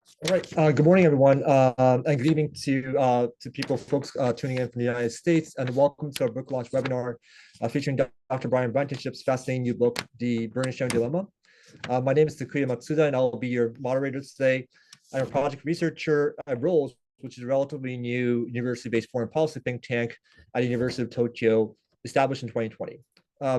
All right. Good morning, everyone, and good evening to folks tuning in from the United States, and welcome to our book launch webinar featuring Dr. Blankenship's fascinating new book, The BurdenSharing Dilemma. My name is Takuya Matsuda, and I'll be your moderator today. I'm a project researcher at ROLES, which is a relatively new university-based foreign policy think tank at the University of Tokyo, established in 2020.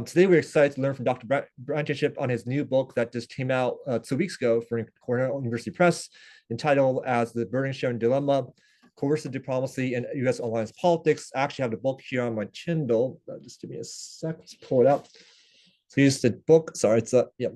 Today, we're excited to learn from Dr. Blankenship on his new book that just came out 2 weeks ago for Cornell University Press, entitled as The BurdenSharing Dilemma, Coercive Diplomacy and U.S. Alliance Politics. I actually have the book here on my Kindle. Just give me a sec to pull it out. So here's the book. Sorry, it's yeah.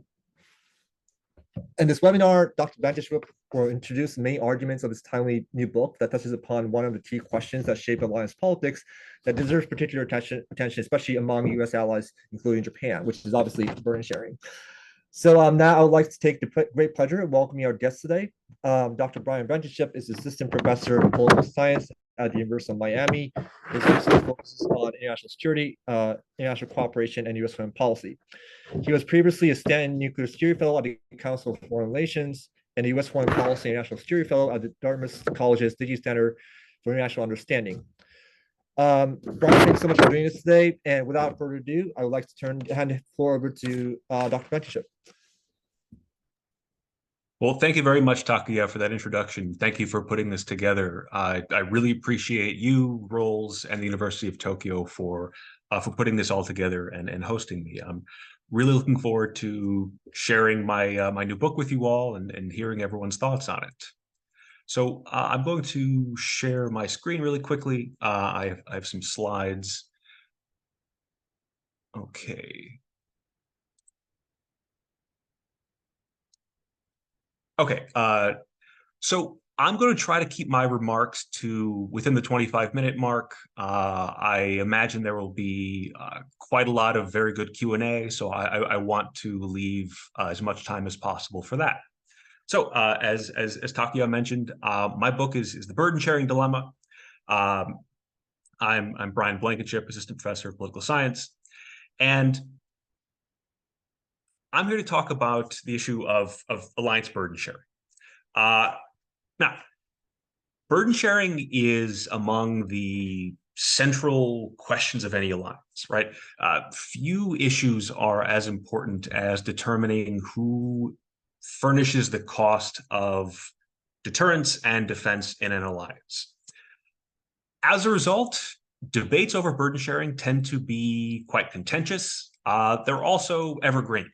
In this webinar, Dr. Blankenship will introduce the main arguments of this timely new book that touches upon one of the key questions that shape alliance politics that deserves particular attention, especially among U.S. allies, including Japan, which is obviously burden sharing. So now I would like to take the great pleasure of welcoming our guest today. Dr. Brian Blankenship is Assistant Professor of Political Science at the University of Miami. His research focuses on international security, international cooperation, and U.S. foreign policy. He was previously a Stanton Nuclear Security Fellow at the Council of Foreign Relations and the U.S. Foreign Policy and National Security Fellow at the Dartmouth College's Digi Center for International Understanding. Brian, thanks so much for doing this today. And without further ado, I would like to hand the floor over to Dr. Blankenship. Well, thank you very much, Takuya, for that introduction. Thank you for putting this together. I really appreciate you, ROLES, and the University of Tokyo for putting this all together and hosting me. I'm really looking forward to sharing my my new book with you all and hearing everyone's thoughts on it. So I'm going to share my screen really quickly. I have some slides. Okay. Okay, so I'm going to try to keep my remarks to within the 25-minute mark. I imagine there will be quite a lot of very good Q&A, so I want to leave as much time as possible for that. So as Takuya mentioned, my book is The BurdenSharing Dilemma. I'm Brian Blankenship, Assistant Professor of Political Science, and I'm here to talk about the issue of alliance burden sharing. Now, burden sharing is among the central questions of any alliance, right? Few issues are as important as determining who furnishes the cost of deterrence and defense in an alliance. As a result, debates over burden sharing tend to be quite contentious. They're also evergreen.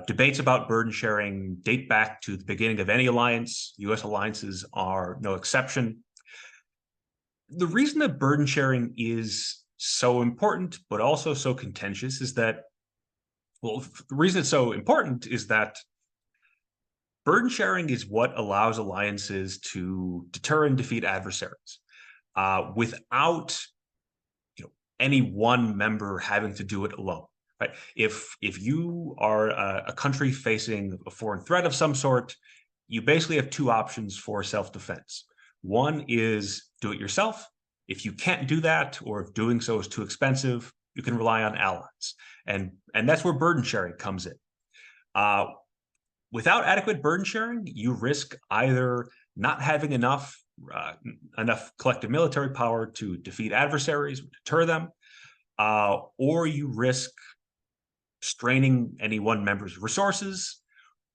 Debates about burden sharing date back to the beginning of any alliance. U.S. alliances are no exception. The reason that burden sharing is so important, but also so contentious, is that, well, the reason it's so important is that burden sharing is what allows alliances to deter and defeat adversaries without any one member having to do it alone. Right? If you are a country facing a foreign threat of some sort, you basically have two options for self-defense. One is do it yourself. If you can't do that, or if doing so is too expensive, you can rely on allies. And that's where burden sharing comes in. Without adequate burden sharing, you risk either not having enough collective military power to defeat adversaries, deter them, or you risk straining any one member's resources,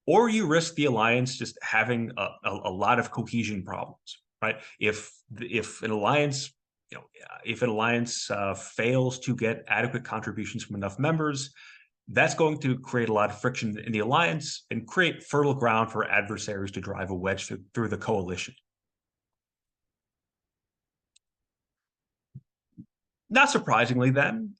or you risk the alliance just having a lot of cohesion problems, right? If an alliance, fails to get adequate contributions from enough members, that's going to create a lot of friction in the alliance and create fertile ground for adversaries to drive a wedge through the coalition. Not surprisingly, then,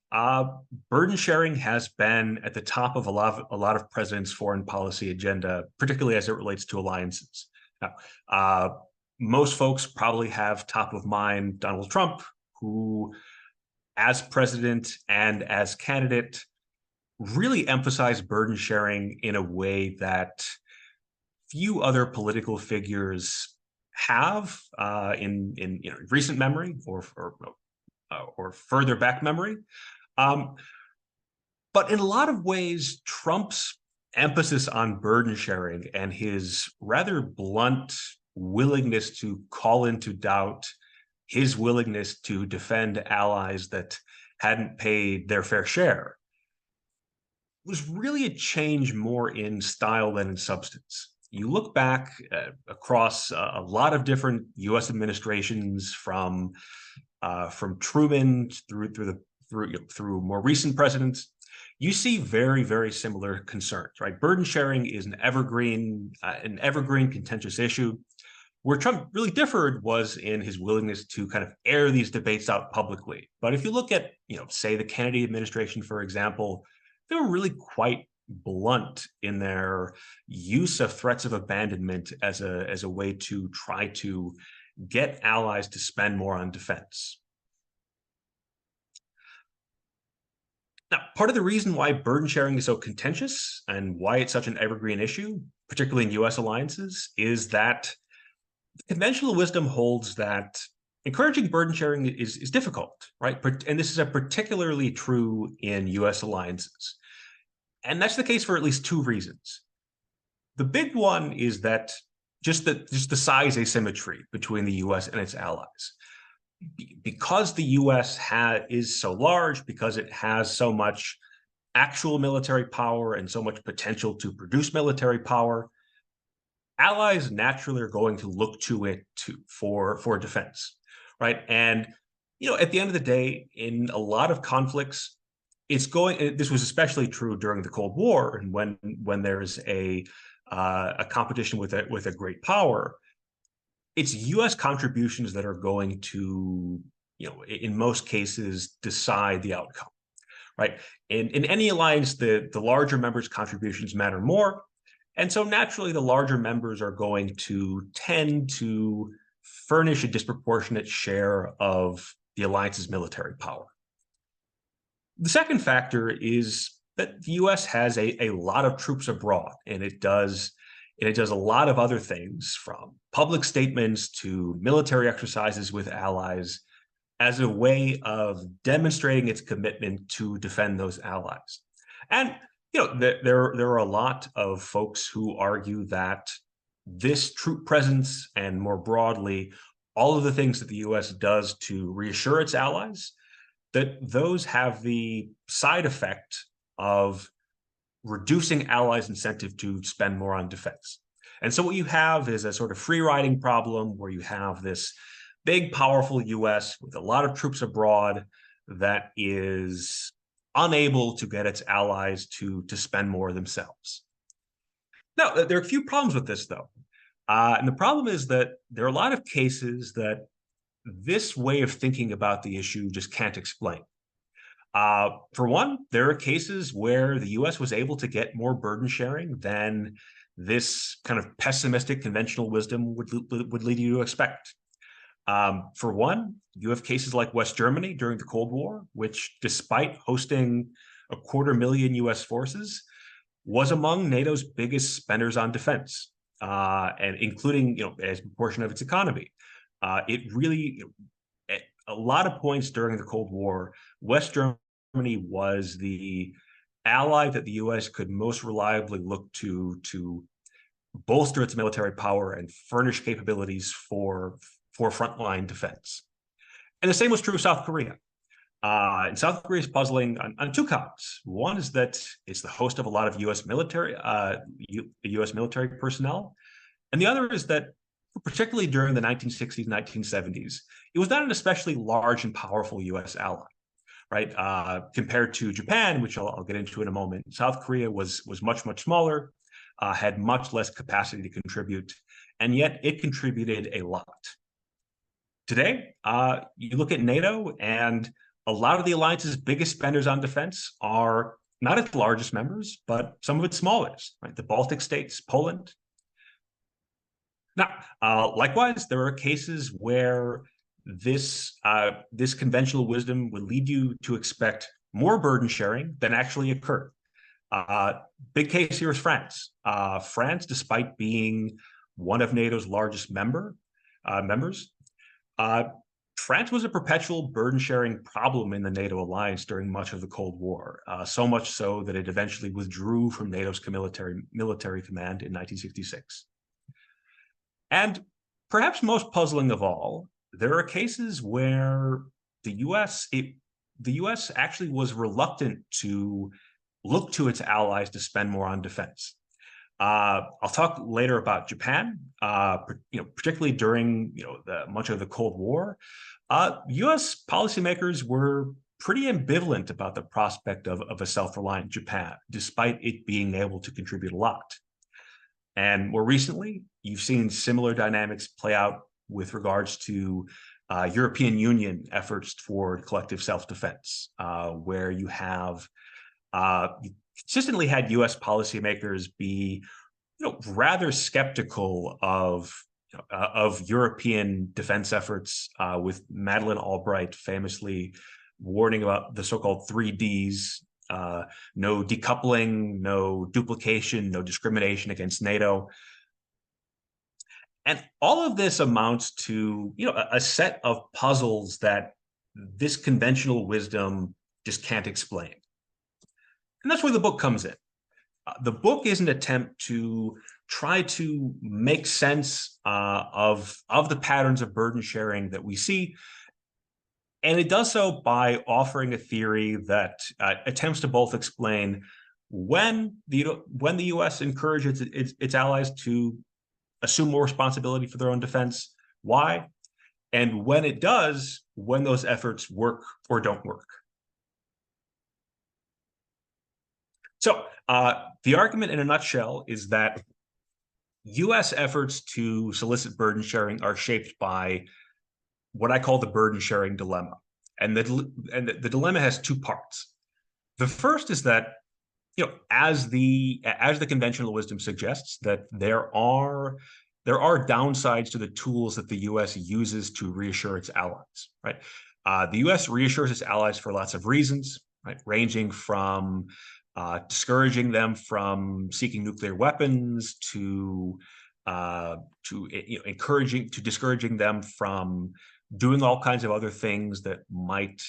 burden sharing has been at the top of a lot of presidents' foreign policy agenda, particularly as it relates to alliances. Now, most folks probably have top of mind Donald Trump, who, as president and as candidate, really emphasized burden sharing in a way that few other political figures have in recent memory or further back memory. But in a lot of ways, Trump's emphasis on burden sharing and his rather blunt willingness to call into doubt his willingness to defend allies that hadn't paid their fair share was really a change more in style than in substance. You look back across a lot of different U.S. administrations, from Truman through more recent presidents, you see very, very similar concerns, right? Burden sharing is an evergreen contentious issue. Where Trump really differed was in his willingness to kind of air these debates out publicly. But if you look at, say the Kennedy administration, for example, they were really quite blunt in their use of threats of abandonment as a way to try to get allies to spend more on defense. Now, part of the reason why burden sharing is so contentious and why it's such an evergreen issue, particularly in U.S. alliances, is that conventional wisdom holds that encouraging burden sharing is difficult, right? And this is particularly true in U.S. alliances. And that's the case for at least two reasons. The big one is that just the size asymmetry between the U.S. and its allies. Because the U.S. is so large, because it has so much actual military power and so much potential to produce military power, allies naturally are going to look to it for defense, right? And at the end of the day, in a lot of conflicts, this was especially true during the Cold War, and when there's a competition with a great power, it's U.S. contributions that are going to, in most cases, decide the outcome, right? In any alliance, the larger members' contributions matter more. And so naturally, the larger members are going to tend to furnish a disproportionate share of the alliance's military power. The second factor is that the U.S. has a lot of troops abroad, and it does a lot of other things, from public statements to military exercises with allies, as a way of demonstrating its commitment to defend those allies. And there are a lot of folks who argue that this troop presence, and more broadly, all of the things that the U.S. does to reassure its allies, that those have the side effect of reducing allies' incentive to spend more on defense. And so what you have is a sort of free riding problem, where you have this big, powerful U.S. with a lot of troops abroad that is unable to get its allies to spend more themselves. Now, there are a few problems with this, though. And the problem is that there are a lot of cases that this way of thinking about the issue just can't explain. For one, there are cases where the U.S. was able to get more burden sharing than this kind of pessimistic conventional wisdom would lead you to expect. For one, you have cases like West Germany during the Cold War, which, despite hosting 250,000 U.S. forces, was among NATO's biggest spenders on defense, and including, as a proportion of its economy. It really, at a lot of points during the Cold War, West Germany was the ally that the U.S. could most reliably look to bolster its military power and furnish capabilities for frontline defense. And the same was true of South Korea. And South Korea is puzzling on two counts. One is that it's the host of a lot of U.S. military personnel. And the other is that, particularly during the 1960s, 1970s, it was not an especially large and powerful U.S. ally, right? Compared to Japan, which I'll get into in a moment, South Korea was much, much smaller, had much less capacity to contribute, and yet it contributed a lot. Today, you look at NATO, and a lot of the alliance's biggest spenders on defense are not its largest members, but some of its smallest, right? The Baltic states, Poland. Now, likewise, there are cases where this conventional wisdom would lead you to expect more burden sharing than actually occurred. Big case here is France. France, despite being one of NATO's largest members, France was a perpetual burden-sharing problem in the NATO alliance during much of the Cold War, so much so that it eventually withdrew from NATO's military command in 1966. And perhaps most puzzling of all, there are cases where the US actually was reluctant to look to its allies to spend more on defense. I'll talk later about Japan, particularly during much of the Cold War. U.S. policymakers were pretty ambivalent about the prospect of a self-reliant Japan, despite it being able to contribute a lot. And more recently, you've seen similar dynamics play out with regards to European Union efforts toward collective self-defense, where you have consistently had U.S. policymakers be, rather skeptical of European defense efforts, with Madeleine Albright famously warning about the so-called 3Ds: no decoupling, no duplication, no discrimination against NATO. And all of this amounts to, a set of puzzles that this conventional wisdom just can't explain. And that's where the book comes in. The book is an attempt to try to make sense of the patterns of burden sharing that we see. And it does so by offering a theory that attempts to both explain when the U.S. encourages its allies to assume more responsibility for their own defense, why, and when it does, when those efforts work or don't work. So the argument in a nutshell is that U.S. efforts to solicit burden sharing are shaped by what I call the burden sharing dilemma. And the dilemma has two parts. The first is that, as the conventional wisdom suggests, that there are downsides to the tools that the U.S. uses to reassure its allies, right? The U.S. reassures its allies for lots of reasons, right, ranging from discouraging them from seeking nuclear weapons to discouraging them from doing all kinds of other things that might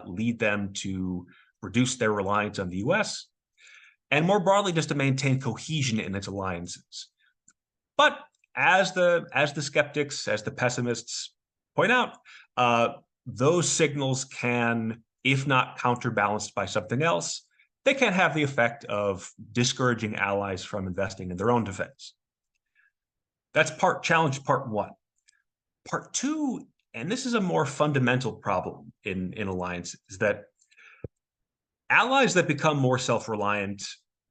lead them to reduce their reliance on the U.S., and more broadly, just to maintain cohesion in its alliances. But as the skeptics, as the pessimists point out, those signals can, if not counterbalanced by something else, they can have the effect of discouraging allies from investing in their own defense. That's challenge part one. Part two, and this is a more fundamental problem in alliances, is that allies that become more self-reliant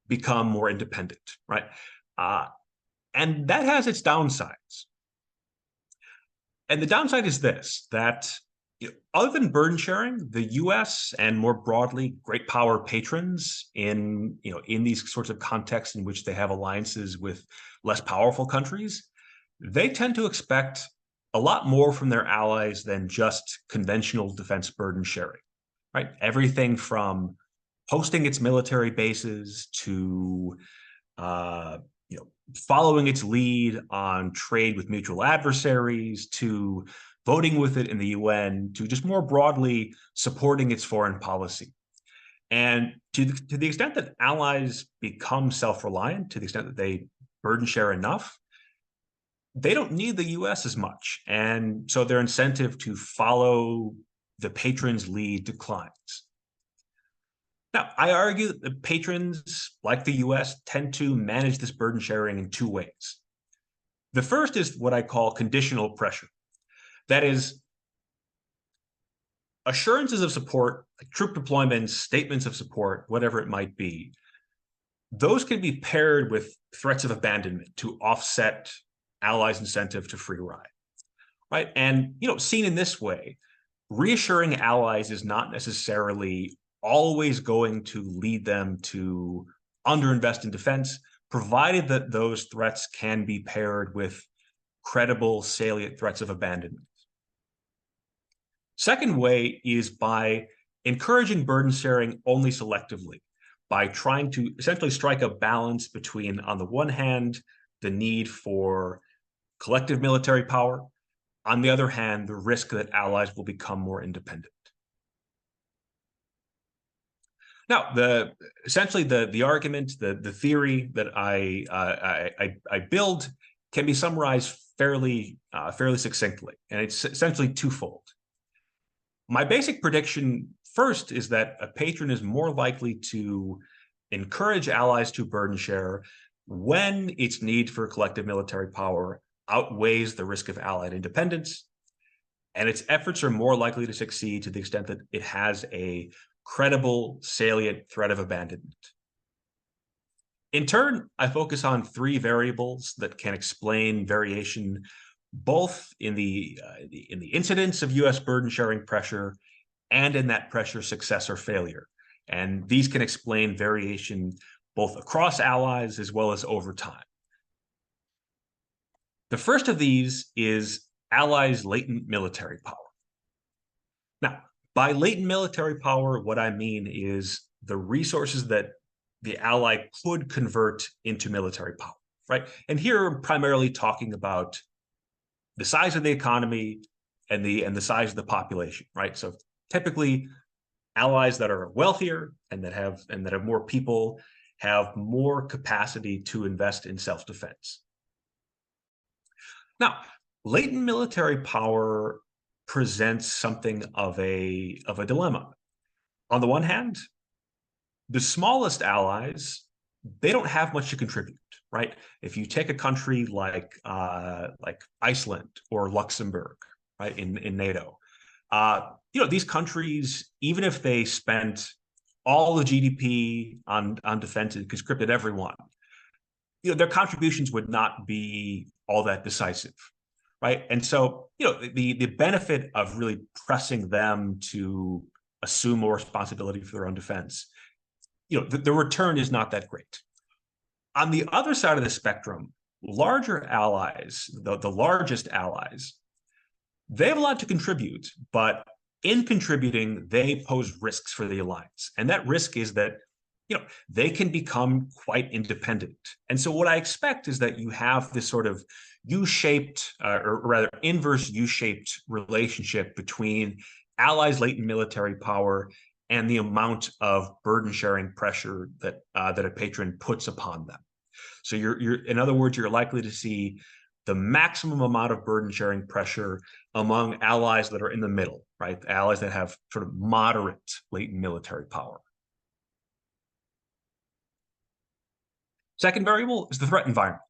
become more independent, right? And that has its downsides. And the downside is this, that other than burden sharing, the U.S. and more broadly great power patrons in these sorts of contexts in which they have alliances with less powerful countries, they tend to expect a lot more from their allies than just conventional defense burden sharing, right? Everything from hosting its military bases to following its lead on trade with mutual adversaries, to voting with it in the UN, to just more broadly supporting its foreign policy. And to the extent that allies become self-reliant, to the extent that they burden share enough, they don't need the US as much. And so their incentive to follow the patron's lead declines. Now, I argue that the patrons, like the US, tend to manage this burden sharing in two ways. The first is what I call conditional pressure. That is, assurances of support, like troop deployments, statements of support, whatever it might be, those can be paired with threats of abandonment to offset allies' incentive to free ride, right? And, seen in this way, reassuring allies is not necessarily always going to lead them to underinvest in defense, provided that those threats can be paired with credible, salient threats of abandonment. Second way is by encouraging burden sharing only selectively, by trying to essentially strike a balance between, on the one hand, the need for collective military power, On the other hand, the risk that allies will become more independent. Now, essentially the argument, the theory that I build can be summarized fairly succinctly, and it's essentially twofold. My basic prediction first is that a patron is more likely to encourage allies to burden share when its need for collective military power outweighs the risk of allied independence, and its efforts are more likely to succeed to the extent that it has a credible, salient threat of abandonment. In turn, I focus on three variables that can explain variation both in the incidence of U.S. burden-sharing pressure and in that pressure success or failure. And these can explain variation both across allies as well as over time. The first of these is allies' latent military power. Now, by latent military power, what I mean is the resources that the ally could convert into military power, right? And here I'm primarily talking about the size of the economy and the size of the population, right? So typically, allies that are wealthier and that have more people have more capacity to invest in self-defense. Now, latent military power presents something of a dilemma. On the one hand, the smallest allies, they don't have much to contribute, right? If you take a country like Iceland or Luxembourg, right, in NATO, these countries, even if they spent all the GDP on defense and conscripted everyone, their contributions would not be all that decisive, right? And so, the benefit of really pressing them to assume more responsibility for their own defense, the return is not that great. On the other side of the spectrum, larger allies, the largest allies, they have a lot to contribute, but in contributing, they pose risks for the alliance. And that risk is that, they can become quite independent. And so what I expect is that you have this sort of U-shaped, or rather inverse U-shaped relationship between allies' latent military power and the amount of burden-sharing pressure that a patron puts upon them. So in other words, you're likely to see the maximum amount of burden-sharing pressure among allies that are in the middle, right? The allies that have sort of moderate latent military power. Second variable is the threat environment.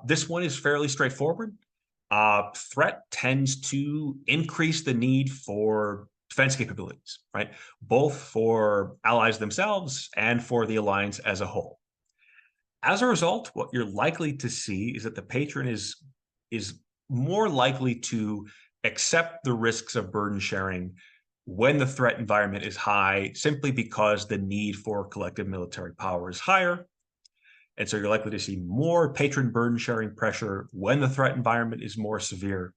This one is fairly straightforward. Threat tends to increase the need for defense capabilities, right? Both for allies themselves and for the alliance as a whole. As a result, what you're likely to see is that the patron is more likely to accept the risks of burden sharing when the threat environment is high, simply because the need for collective military power is higher. And so you're likely to see more patron burden sharing pressure when the threat environment is more severe.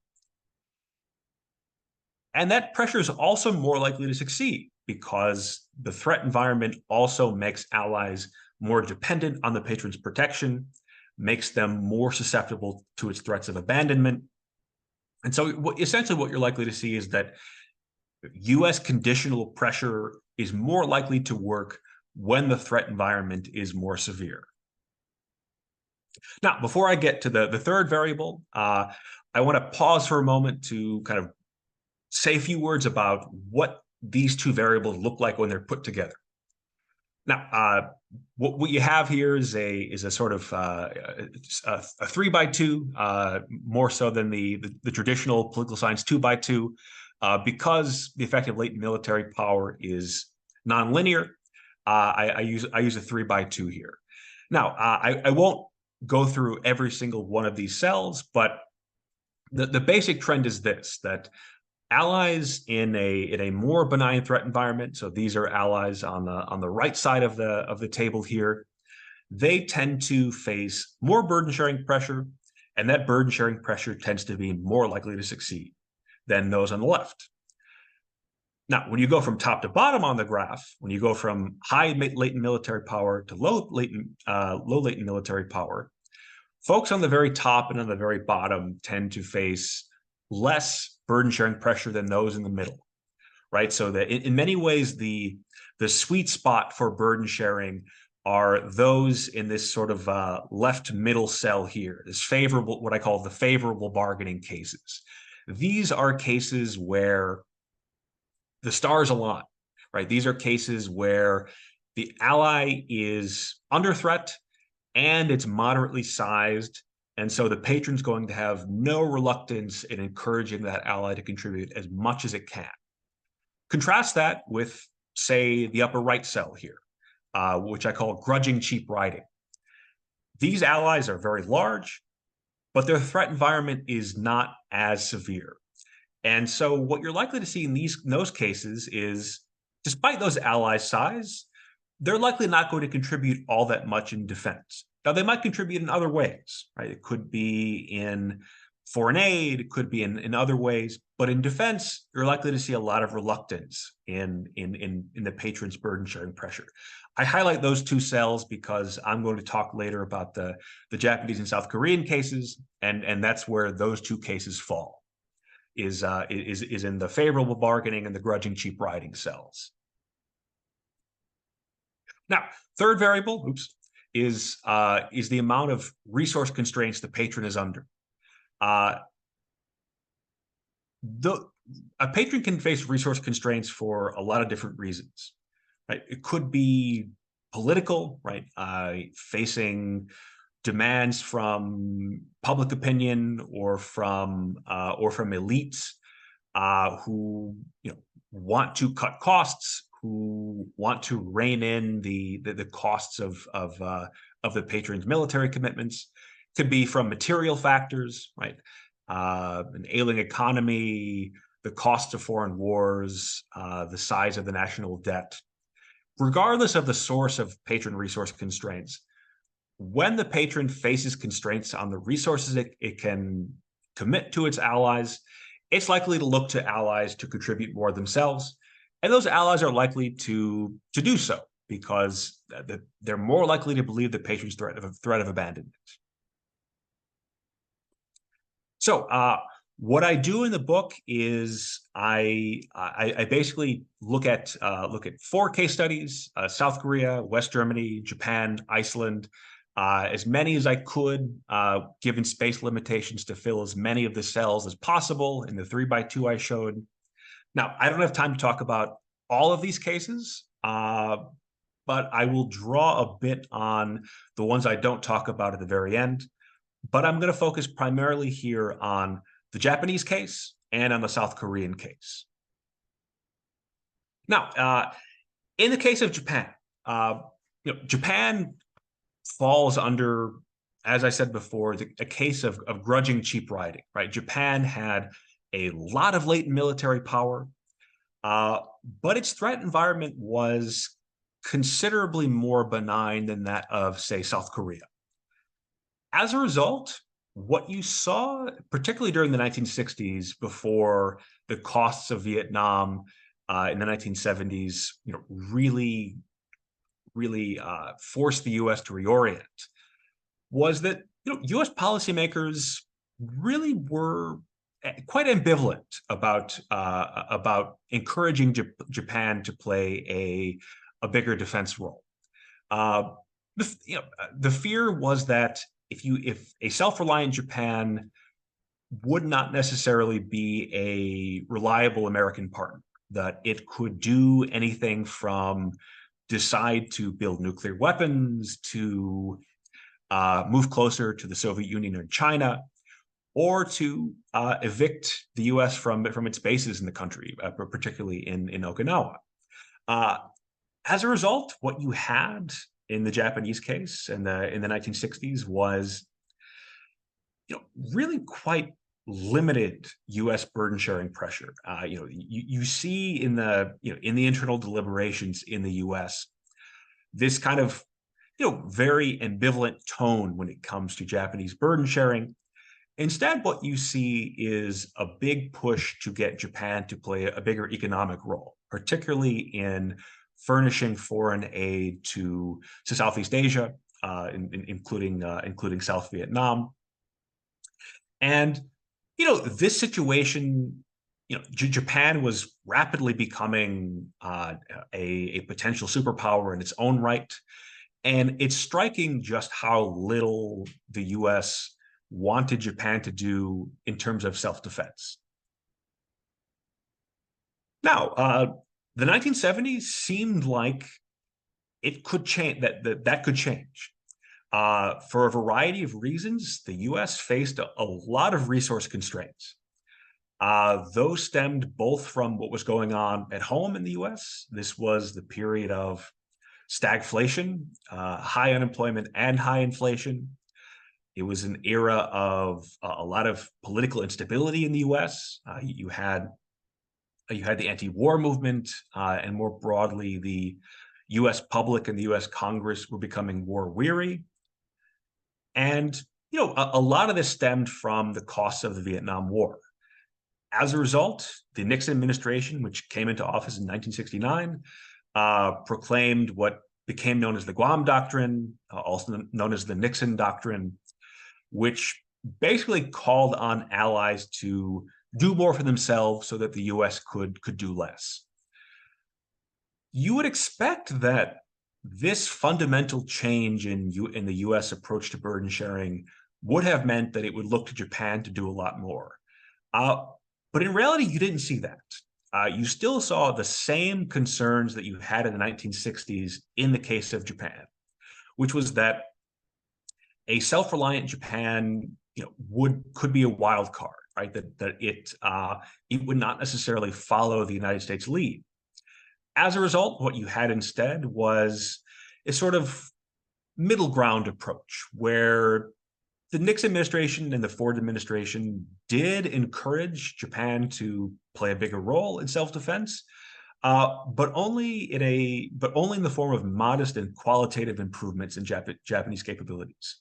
And that pressure is also more likely to succeed because the threat environment also makes allies more dependent on the patron's protection, makes them more susceptible to its threats of abandonment. And so essentially what you're likely to see is that US conditional pressure is more likely to work when the threat environment is more severe. Now, before I get to the third variable, I want to pause for a moment to kind of say a few words about what these two variables look like when they're put together. Now, what you have here is a sort of a 3x2, more so than the traditional political science 2x2, because the effective latent military power is nonlinear. I use a 3x2 here. Now, I won't go through every single one of these cells, but the basic trend is this: that allies in a more benign threat environment, so these are allies on the right side of the table here, they tend to face more burden sharing pressure, and that burden sharing pressure tends to be more likely to succeed than those on the left. Now, when you go from top to bottom on the graph, when you go from high latent military power to low latent military power, folks on the very top and on the very bottom tend to face less burden sharing pressure than those in the middle, right? So that in many ways, the sweet spot for burden sharing are those in this sort of left middle cell here, this favorable, what I call the favorable bargaining cases. These are cases where the stars align, right? These are cases where the ally is under threat and it's moderately sized. And so the patron's going to have no reluctance in encouraging that ally to contribute as much as it can. Contrast that with, say, the upper right cell here, which I call grudging cheap riding. These allies are very large, but their threat environment is not as severe. And so what you're likely to see in those cases is, despite those allies' size, they're likely not going to contribute all that much in defense. Now, they might contribute in other ways, right? It could be in foreign aid, it could be in other ways, but in defense, you're likely to see a lot of reluctance in the patron's burden sharing pressure. I highlight those two cells because I'm going to talk later about the Japanese and South Korean cases, and that's where those two cases fall, is in the favorable bargaining and the grudging cheap riding cells. Now, third variable, is the amount of resource constraints the patron is under. A patron can face resource constraints for a lot of different reasons, right? It could be political, right? Facing demands from public opinion or from elites who want to cut costs, who want to rein in the costs of the patron's military commitments. Could be from material factors, right? An ailing economy, the cost of foreign wars, the size of the national debt. Regardless of the source of patron resource constraints, when the patron faces constraints on the resources it can commit to its allies, it's likely to look to allies to contribute more themselves. And those allies are likely to do so because they're more likely to believe the patron's threat of abandonment. So what I do in the book is I basically look at 4 case studies: South Korea, West Germany, Japan, Iceland, as many as I could, given space limitations, to fill as many of the cells as possible in the 3x2 I showed. Now, I don't have time to talk about all of these cases, but I will draw a bit on the ones I don't talk about at the very end. But I'm going to focus primarily here on the Japanese case and on the South Korean case. Now, in the case of Japan, Japan falls under, as I said before, a case of grudging cheap riding, right? Japan had a lot of latent military power, but its threat environment was considerably more benign than that of, say, South Korea. As a result, what you saw, particularly during the 1960s, before the costs of Vietnam in the 1970s, really forced the U.S. to reorient, was that U.S. policymakers really were quite ambivalent about encouraging Japan to play a bigger defense role. The fear was that if a self-reliant Japan would not necessarily be a reliable American partner, that it could do anything from decide to build nuclear weapons, to move closer to the Soviet Union or China, or to evict the U.S. from its bases in the country, particularly in Okinawa. As a result, what you had in the Japanese case in the 1960s was, really quite limited U.S. burden sharing pressure. You see in the internal deliberations in the U.S. this kind of very ambivalent tone when it comes to Japanese burden sharing. Instead, what you see is a big push to get Japan to play a bigger economic role, particularly in furnishing foreign aid to Southeast Asia, including South Vietnam. And this situation, Japan was rapidly becoming a potential superpower in its own right. And it's striking just how little the US wanted Japan to do in terms of self-defense. Now, the 1970s seemed like it could change, that could change. For a variety of reasons, the US faced a lot of resource constraints. Those stemmed both from what was going on at home in the US. This was the period of stagflation, high unemployment and high inflation. It was an era of a lot of political instability in the US. You had the anti-war movement, and more broadly, the US public and the US Congress were becoming war weary. And, a lot of this stemmed from the costs of the Vietnam War. As a result, the Nixon administration, which came into office in 1969, proclaimed what became known as the Guam Doctrine, also known as the Nixon Doctrine, which basically called on allies to do more for themselves so that the US could do less. You would expect that this fundamental change in the US approach to burden sharing would have meant that it would look to Japan to do a lot more. But in reality, you didn't see that. You still saw the same concerns that you had in the 1960s in the case of Japan, which was that a self-reliant Japan, could be a wild card, right? That it would not necessarily follow the United States lead. As a result, what you had instead was a sort of middle ground approach where the Nixon administration and the Ford administration did encourage Japan to play a bigger role in self-defense, but only in the form of modest and qualitative improvements in Japanese capabilities.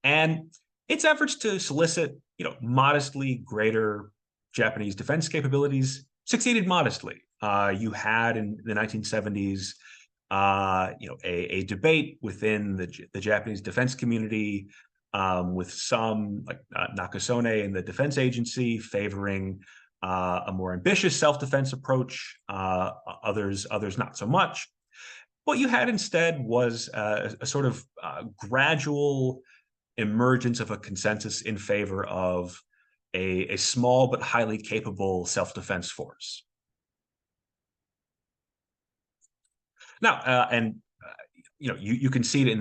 And its efforts to solicit, modestly greater Japanese defense capabilities succeeded modestly. You had in the 1970s, a debate within the Japanese defense community, with some like Nakasone and the defense agency favoring a more ambitious self-defense approach, others not so much. What you had instead was a sort of gradual emergence of a consensus in favor of a small but highly capable self-defense force. Now, you can see it in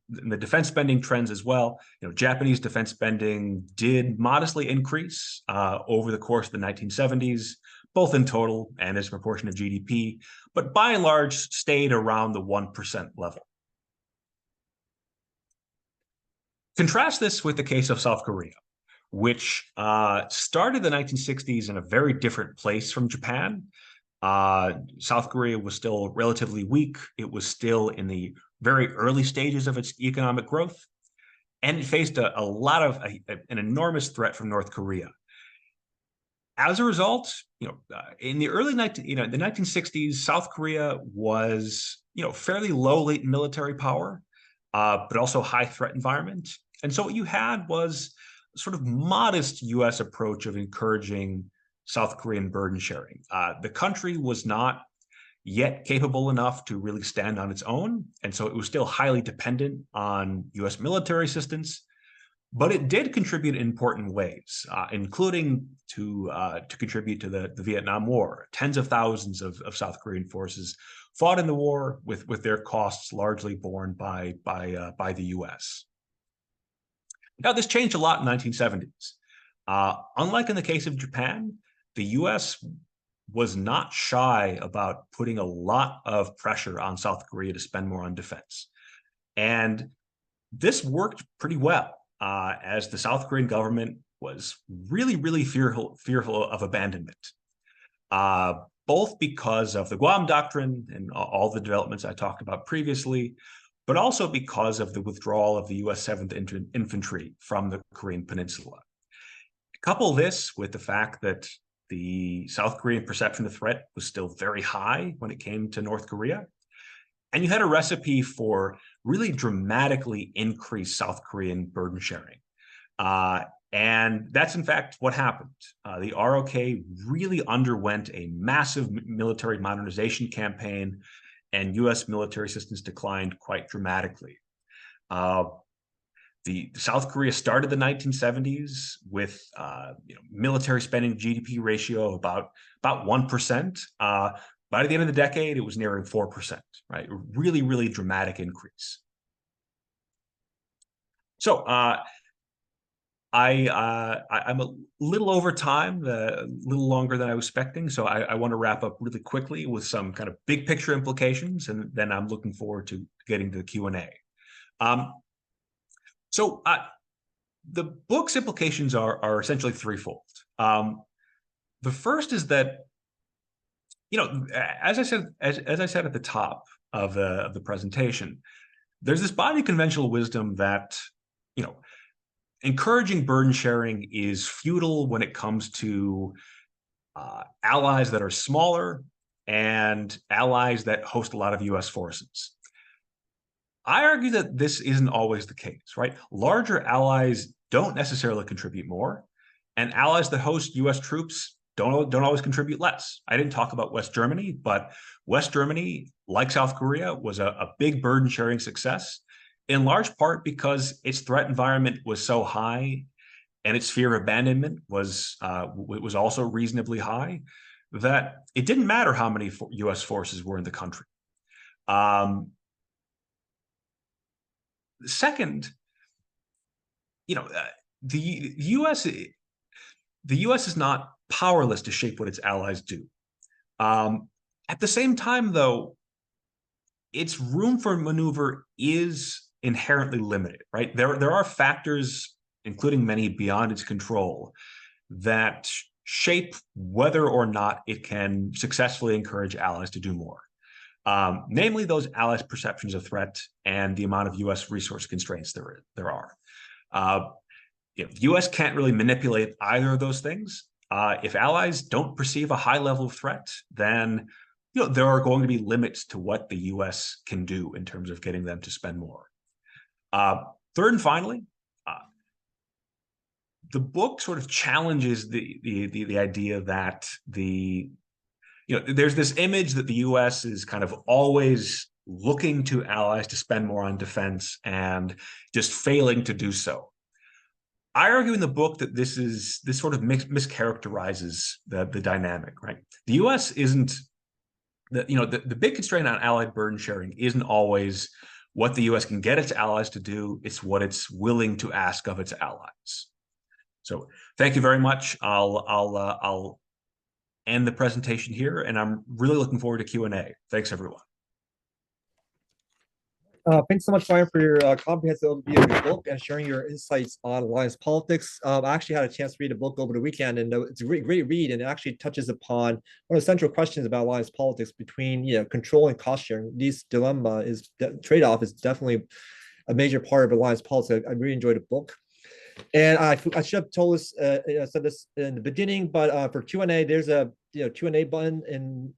the defense spending trends as well. Japanese defense spending did modestly increase over the course of the 1970s, both in total and as a proportion of GDP, but by and large stayed around the 1% level. Contrast this with the case of South Korea, which started the 1960s in a very different place from Japan. South Korea was still relatively weak. It was still in the very early stages of its economic growth, and it faced an enormous threat from North Korea. As a result, in the early the 1960s, South Korea was, fairly low latent military power, but also high threat environment. And so what you had was a sort of modest U.S. approach of encouraging South Korean burden sharing. The country was not yet capable enough to really stand on its own, and so it was still highly dependent on U.S. military assistance, but it did contribute in important ways, including to contribute to the Vietnam War. Tens of thousands of South Korean forces fought in the war with their costs largely borne by the U.S. Now, this changed a lot in the 1970s. Unlike in the case of Japan, the U.S. was not shy about putting a lot of pressure on South Korea to spend more on defense. And this worked pretty well, as the South Korean government was really, really fearful of abandonment, both because of the Guam Doctrine and all the developments I talked about previously, but also because of the withdrawal of the U.S. 7th Infantry from the Korean Peninsula. Couple this with the fact that the South Korean perception of threat was still very high when it came to North Korea, and you had a recipe for really dramatically increased South Korean burden sharing. And that's, in fact, what happened. The ROK really underwent a massive military modernization campaign, and U.S. military assistance declined quite dramatically. The South Korea started the 1970s with military spending GDP ratio of about 1%. By the end of the decade, it was nearing 4%, right? A really, really dramatic increase. So I'm a little over time, a little longer than I was expecting. So I want to wrap up really quickly with some kind of big picture implications, and then I'm looking forward to getting to the Q&A. So the book's implications are essentially threefold. The first is that, as I said at the top of the presentation, there's this body of conventional wisdom that, encouraging burden sharing is futile when it comes to allies that are smaller and allies that host a lot of U.S. forces. I argue that this isn't always the case, right? Larger allies don't necessarily contribute more, and allies that host U.S. troops don't always contribute less. I didn't talk about West Germany, but West Germany, like South Korea, was a big burden sharing success, in large part because its threat environment was so high and its fear of abandonment was also reasonably high, that it didn't matter how many U.S. forces were in the country. Second, the U.S. is not powerless to shape what its allies do. At the same time, though, its room for maneuver is inherently limited, right? There are factors, including many beyond its control, that shape whether or not it can successfully encourage allies to do more. Namely, those allies' perceptions of threat and the amount of U.S. resource constraints there are. The U.S. can't really manipulate either of those things. If allies don't perceive a high level of threat, then there are going to be limits to what the U.S. can do in terms of getting them to spend more. Third and finally, the book sort of challenges the idea that there's this image that the U.S. is kind of always looking to allies to spend more on defense and just failing to do so. I argue in the book that this sort of mischaracterizes the dynamic, right? The U.S. isn't the big constraint on allied burden sharing isn't always what the U.S. can get its allies to do. It's what it's willing to ask of its allies. So thank you very much. I'll end the presentation here, and I'm really looking forward to Q&A. Thanks, everyone. Thanks so much, Brian, for your comprehensive overview of your book and sharing your insights on alliance politics. I actually had a chance to read the book over the weekend, and it's a great read, and it actually touches upon one of the central questions about alliance politics between control and cost sharing. This dilemma is trade-off is definitely a major part of alliance politics. I really enjoyed the book. And I should have told us, said this in the beginning, but for Q&A, there's a Q&A button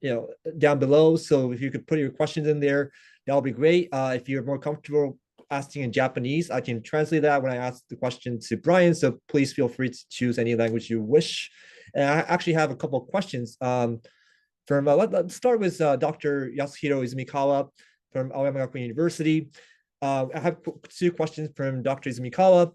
down below. So if you could put your questions in there, that'll be great. If you're more comfortable asking in Japanese, I can translate that when I ask the question to Brian. So please feel free to choose any language you wish. And I actually have a couple of questions. Let's start with Dr. Yasuhiro Izumikawa from Aoyama Gakuin University. I have two questions from Dr. Izumikawa.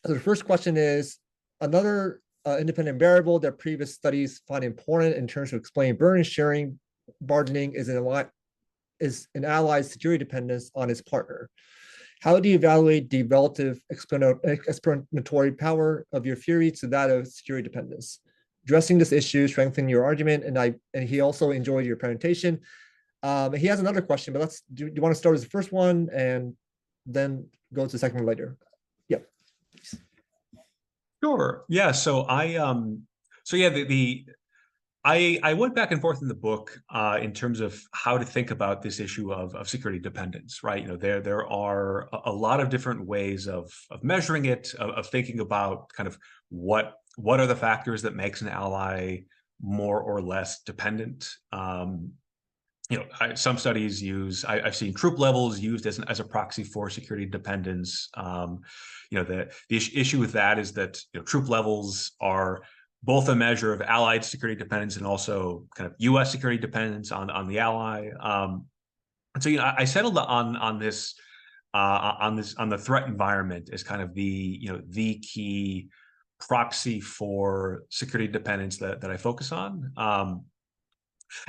So the first question is, another independent variable that previous studies find important in terms of explaining burden sharing, bargaining is an ally's security dependence on its partner. How do you evaluate the relative explanatory power of your theory to that of security dependence? Addressing this issue strengthen your argument, and he also enjoyed your presentation. He has another question, but do you want to start with the first one and then go to the second one later? Yeah. Sure. Yeah. So I went back and forth in the book in terms of how to think about this issue of security dependence, right? There are a lot of different ways of measuring it, of thinking about kind of what are the factors that makes an ally more or less dependent. some studies use, I've seen troop levels used as a proxy for security dependence. The issue with that is that troop levels are both a measure of Allied security dependence and also kind of U.S. security dependence on the ally. And so I settled on this on the threat environment as kind of the key proxy for security dependence that I focus on.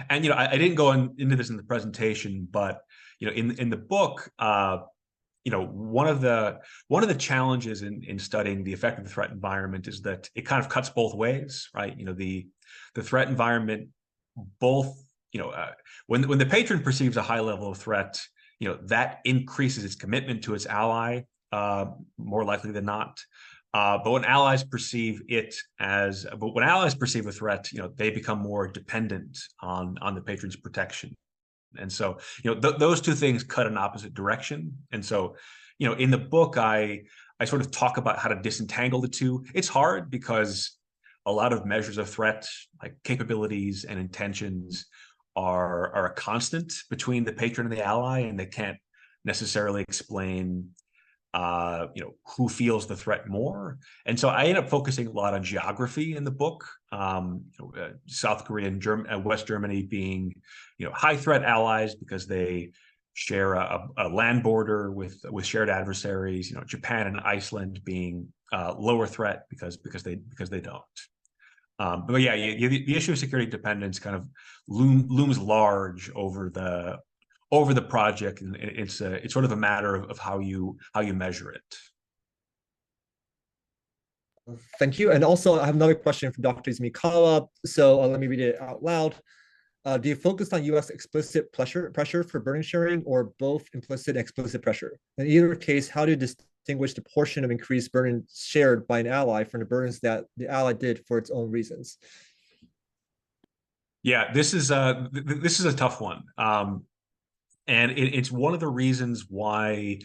And I didn't go into this in the presentation, but in the book, one of the challenges in studying the effect of the threat environment is that it kind of cuts both ways, right? The threat environment, both when the patron perceives a high level of threat, that increases its commitment to its ally more likely than not. But when allies perceive a threat, they become more dependent on the patron's protection. And so, those two things cut in opposite direction. And so, in the book, I sort of talk about how to disentangle the two. It's hard because a lot of measures of threat, like capabilities and intentions, are a constant between the patron and the ally, and they can't necessarily explain who feels the threat more. And so I end up focusing a lot on geography in the book. South Korea and West Germany being high threat allies because they share a land border with shared adversaries. Japan and Iceland being lower threat because they don't. But yeah, the issue of security dependence kind of looms large over the project, and it's sort of a matter of how you measure it. Thank you. And also, I have another question from Dr. Izumikawa. So let me read it out loud. Do you focus on U.S. explicit pressure for burden sharing, or both implicit and explicit pressure? In either case, how do you distinguish the portion of increased burden shared by an ally from the burdens that the ally did for its own reasons? Yeah, this is a tough one. And it's one of the reasons why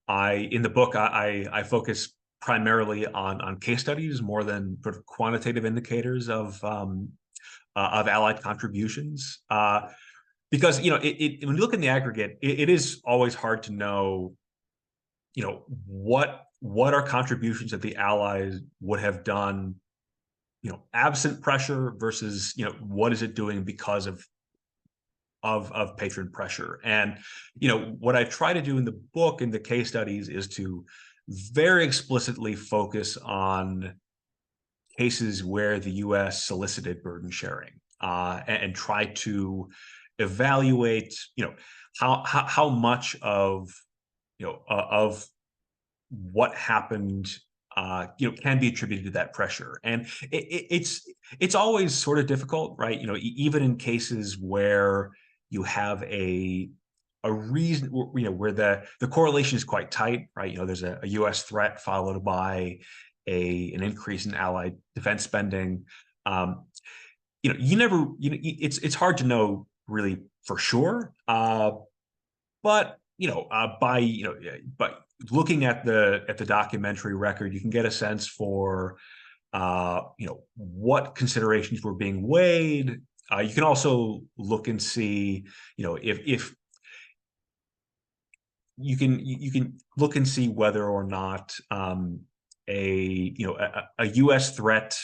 in the book, I focus primarily on case studies more than sort of quantitative indicators of allied contributions. Because, when you look in the aggregate, it is always hard to know, what are contributions that the allies would have done, absent pressure versus, what is it doing because of patron pressure. And what I try to do in the book, in the case studies, is to very explicitly focus on cases where the U.S. solicited burden sharing, and try to evaluate how much of what happened can be attributed to that pressure. And it's always sort of difficult, right? Even in cases where you have a reason, where the correlation is quite tight, right? There's a U.S. threat followed by an increase in allied defense spending. It's hard to know really for sure. But looking at the documentary record, you can get a sense for what considerations were being weighed. You can also look and see, if you can look and see whether or not a U.S. threat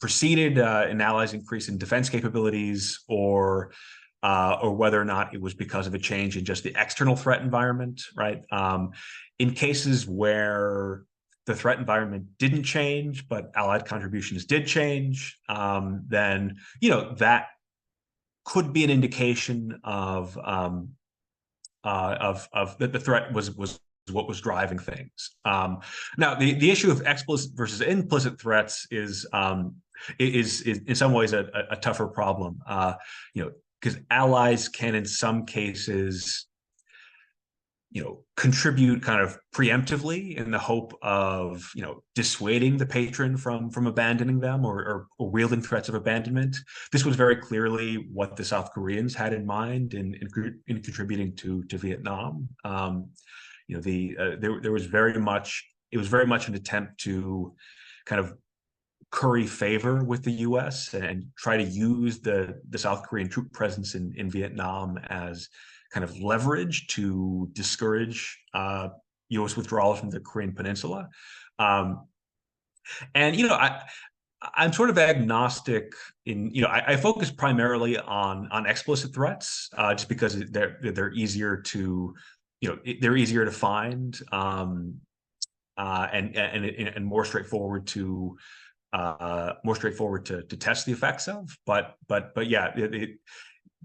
preceded an ally's increase in defense capabilities, or whether or not it was because of a change in just the external threat environment, right? In cases where the threat environment didn't change, but allied contributions did change, then that could be an indication of that the threat was what was driving things. Now, the issue of explicit versus implicit threats is in some ways a tougher problem. Because allies can, in some cases, contribute kind of preemptively in the hope of, dissuading the patron from abandoning them or wielding threats of abandonment. This was very clearly what the South Koreans had in mind in contributing to Vietnam. There was very much an attempt to kind of curry favor with the U.S. and try to use the South Korean troop presence in Vietnam as kind of leverage to discourage U.S. withdrawal from the Korean Peninsula. And I'm sort of agnostic in, I focus primarily on explicit threats, just because they're easier to, they're easier to find, and more straightforward to test the effects of. But yeah,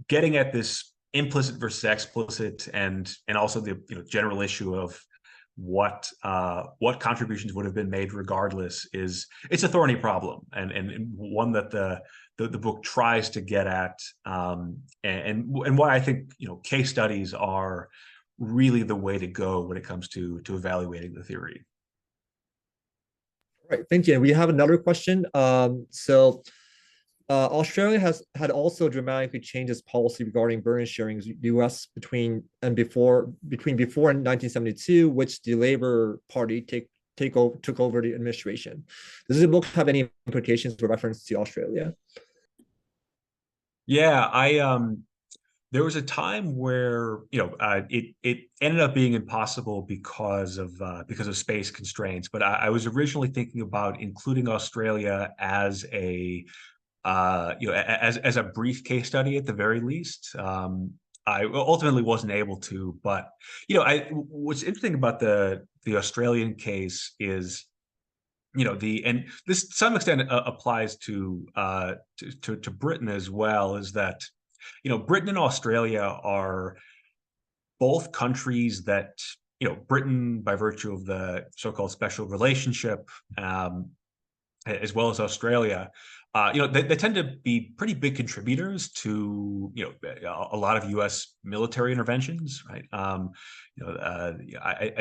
getting at this implicit versus explicit, and also the general issue of what contributions would have been made regardless, it's a thorny problem, and one that the book tries to get at, and why I think case studies are really the way to go when it comes to evaluating the theory. Right, thank you. And we have another question. Australia had also dramatically changed its policy regarding burden sharing in the U.S. between before in 1972, which the Labour Party took over the administration. Does the book have any implications with reference to Australia? Yeah, there was a time where it ended up being impossible because of space constraints. But I was originally thinking about including Australia as a as a brief case study at the very least. I ultimately wasn't able to, but what's interesting about the Australian case is, and this to some extent applies to Britain as well, is that Britain and Australia are both countries that Britain, by virtue of the so-called special relationship, as well as Australia, they tend to be pretty big contributors to a lot of U.S. military interventions, right? I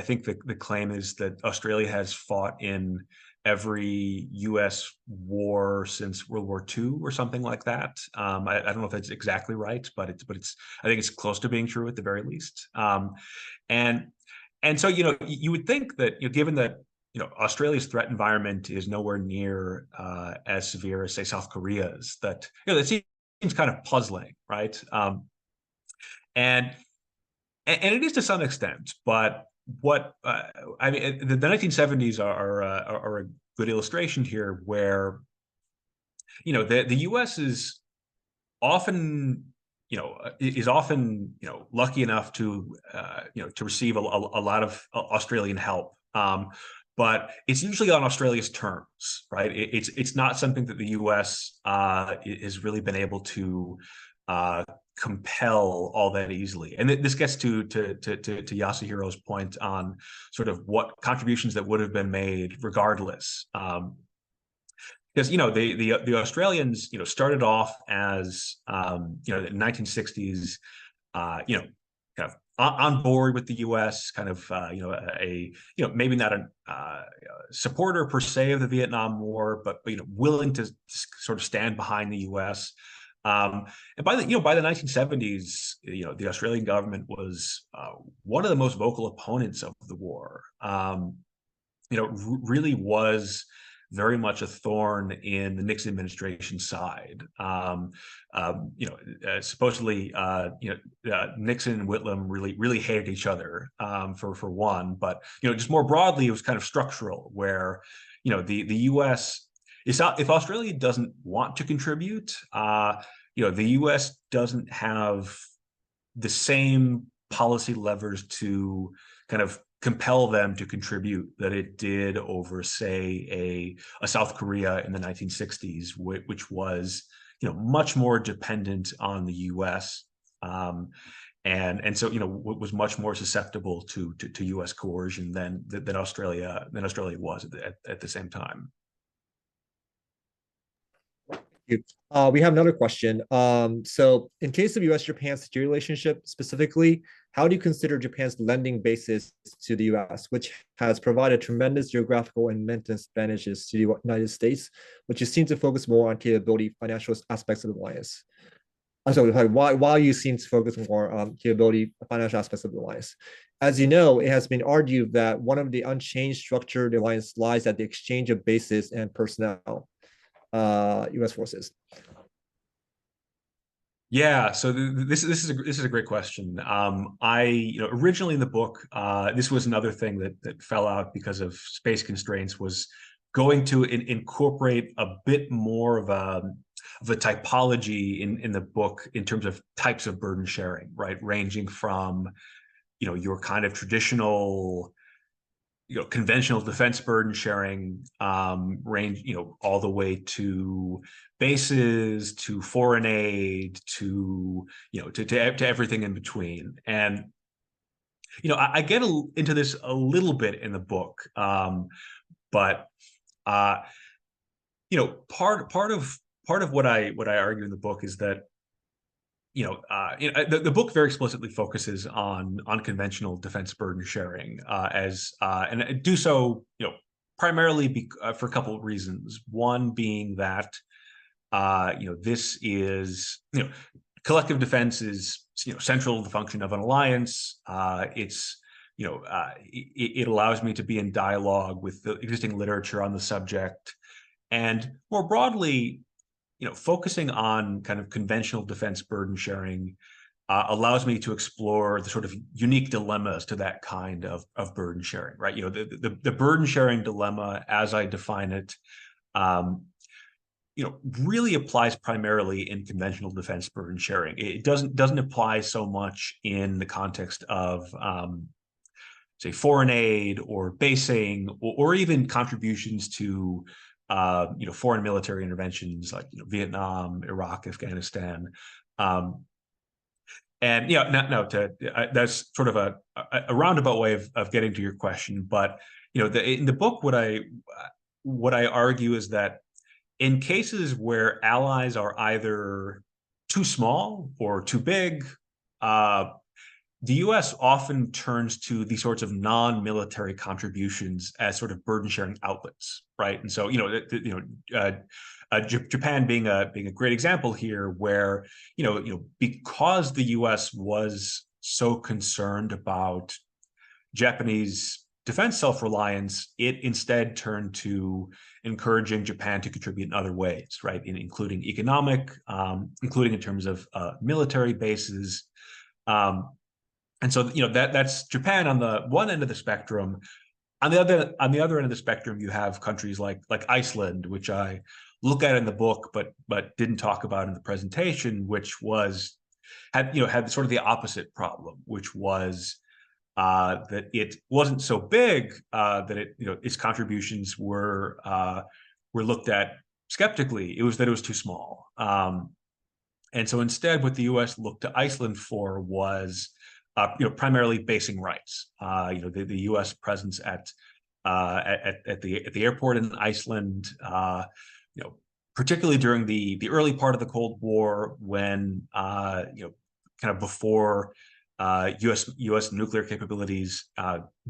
think the claim is that Australia has fought in every U.S. war since World War II or something like that. I don't know if that's exactly right, but I think it's close to being true at the very least. And so you would think that given that Australia's threat environment is nowhere near as severe as, say, South Korea's, that that seems kind of puzzling, right? And it is to some extent, but what I mean, the 1970s are a good illustration here, where the U.S. is often lucky enough to receive a lot of Australian help. But it's usually on Australia's terms, right? It's not something that the U.S. has really been able to compel all that easily. And this gets to Yasuhiro's point on sort of what contributions that would have been made regardless. Because the Australians started off as the 1960s kind of on board with the U.S., kind of maybe not a supporter per se of the Vietnam War, but willing to sort of stand behind the U.S. And by the 1970s, the Australian government was one of the most vocal opponents of the war. Really was very much a thorn in the Nixon administration side. Supposedly, Nixon and Whitlam really hated each other, for one. But just more broadly, it was kind of structural, where the U.S. if Australia doesn't want to contribute, the U.S. doesn't have the same policy levers to kind of compel them to contribute that it did over, say, a South Korea in the 1960s, which was much more dependent on the U.S. And so was much more susceptible to U.S. coercion than Australia was at the same time. We have another question. So in case of U.S.-Japan security relationship specifically, how do you consider Japan's lending basis to the U.S., which has provided tremendous geographical and maintenance advantages to the United States, which you seem to focus more on capability, financial aspects of the alliance? I'm sorry, why you seem to focus more on capability, financial aspects of the alliance? As you know, it has been argued that one of the unchanged structure of the alliance lies at the exchange of bases and personnel. U.S. forces? Yeah, so this is a great question. I originally in the book, this was another thing that fell out because of space constraints, was going to incorporate a bit more of a typology in the book in terms of types of burden sharing, right? Ranging from your kind of traditional conventional defense burden sharing, range, all the way to bases, to foreign aid, to everything in between. And I get into this a little bit in the book, but part of what I argue in the book is that the book very explicitly focuses on conventional defense burden sharing, and I do so primarily for a couple of reasons. One being that this is collective defense is central to the function of an alliance. It allows me to be in dialogue with the existing literature on the subject, and more broadly, focusing on kind of conventional defense burden sharing allows me to explore the sort of unique dilemmas to that kind of burden sharing, right? The burden sharing dilemma, as I define it, really applies primarily in conventional defense burden sharing. It doesn't apply so much in the context of say foreign aid or basing, or even contributions to foreign military interventions like Vietnam, Iraq, Afghanistan, and that's sort of a roundabout way of getting to your question. But in the book, what I argue is that in cases where allies are either too small or too big, the U.S. often turns to these sorts of non-military contributions as sort of burden-sharing outlets, right? And so, Japan being a great example here, where because the U.S. was so concerned about Japanese defense self-reliance, it instead turned to encouraging Japan to contribute in other ways, right? Including economic, including in terms of military bases. And so, that's Japan on the one end of the spectrum. On the other end of the spectrum, you have countries like Iceland, which I look at in the book, but didn't talk about in the presentation, which had sort of the opposite problem, which was that it wasn't so big that its contributions were looked at skeptically. It was that it was too small, and so instead, what the U.S. looked to Iceland for was primarily basing rights. The U.S. presence at the airport in Iceland, particularly during the early part of the Cold War, when kind of before U.S. nuclear capabilities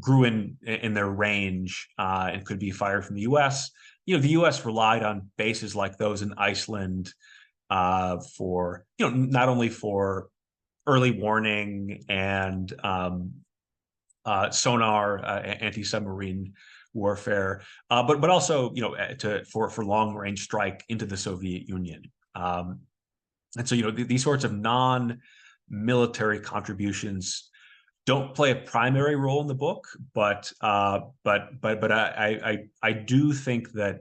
grew in their range and could be fired from the U.S. The U.S. relied on bases like those in Iceland for not only for early warning and sonar, anti-submarine warfare, but also for long range strike into the Soviet Union. And so these sorts of non-military contributions don't play a primary role in the book, but I do think that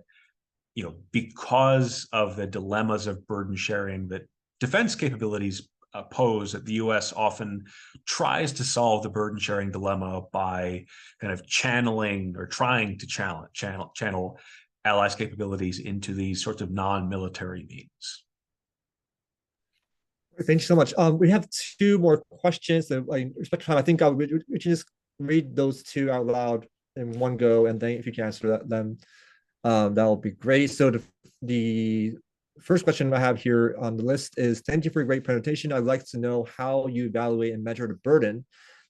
because of the dilemmas of burden sharing that defense capabilities pose, that the U.S. often tries to solve the burden sharing dilemma by kind of channeling or trying to channel allies' capabilities into these sorts of non-military means. Thank you so much. We have two more questions that in respect to time, I think we can just read those two out loud in one go, and then if you can answer them, that'll be great. So the first question I have here on the list is, thank you for a great presentation. I'd like to know how you evaluate and measure the burden